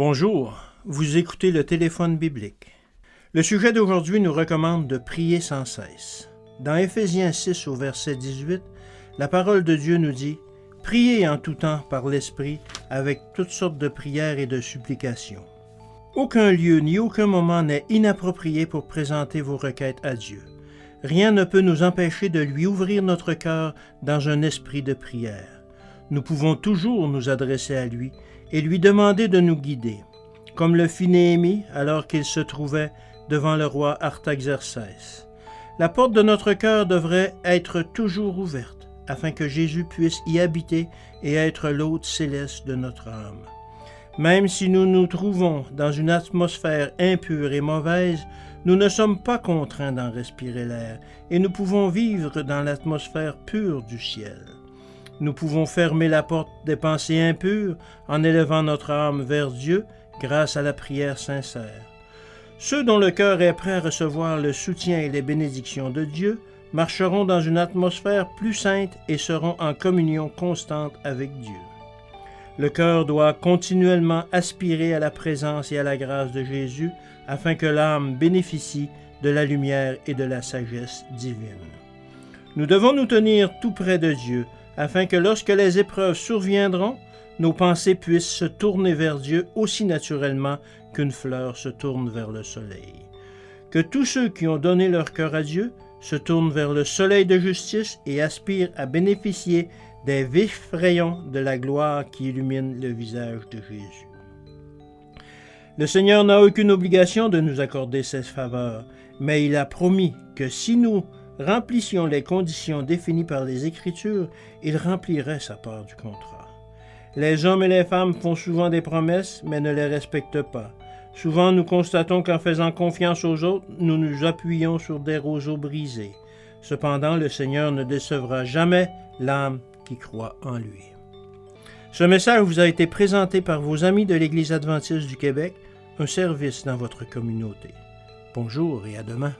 Bonjour, vous écoutez le téléphone biblique. Le sujet d'aujourd'hui nous recommande de prier sans cesse. Dans Éphésiens 6 au verset 18, la parole de Dieu nous dit « Priez en tout temps par l'Esprit avec toutes sortes de prières et de supplications. » Aucun lieu ni aucun moment n'est inapproprié pour présenter vos requêtes à Dieu. Rien ne peut nous empêcher de lui ouvrir notre cœur dans un esprit de prière. Nous pouvons toujours nous adresser à lui et lui demander de nous guider, comme le fit Néhémie alors qu'il se trouvait devant le roi Artaxerxès. La porte de notre cœur devrait être toujours ouverte, afin que Jésus puisse y habiter et être l'hôte céleste de notre âme. Même si nous nous trouvons dans une atmosphère impure et mauvaise, nous ne sommes pas contraints d'en respirer l'air, et nous pouvons vivre dans l'atmosphère pure du ciel. Nous pouvons fermer la porte des pensées impures en élevant notre âme vers Dieu grâce à la prière sincère. Ceux dont le cœur est prêt à recevoir le soutien et les bénédictions de Dieu marcheront dans une atmosphère plus sainte et seront en communion constante avec Dieu. Le cœur doit continuellement aspirer à la présence et à la grâce de Jésus afin que l'âme bénéficie de la lumière et de la sagesse divine. Nous devons nous tenir tout près de Dieu afin que lorsque les épreuves surviendront, nos pensées puissent se tourner vers Dieu aussi naturellement qu'une fleur se tourne vers le soleil. Que tous ceux qui ont donné leur cœur à Dieu se tournent vers le soleil de justice et aspirent à bénéficier des vifs rayons de la gloire qui illumine le visage de Jésus. Le Seigneur n'a aucune obligation de nous accorder ces faveurs, mais il a promis que si nous remplissions les conditions définies par les Écritures, il remplirait sa part du contrat. Les hommes et les femmes font souvent des promesses, mais ne les respectent pas. Souvent, nous constatons qu'en faisant confiance aux autres, nous nous appuyons sur des roseaux brisés. Cependant, le Seigneur ne décevra jamais l'âme qui croit en lui. Ce message vous a été présenté par vos amis de l'Église adventiste du Québec, un service dans votre communauté. Bonjour et à demain.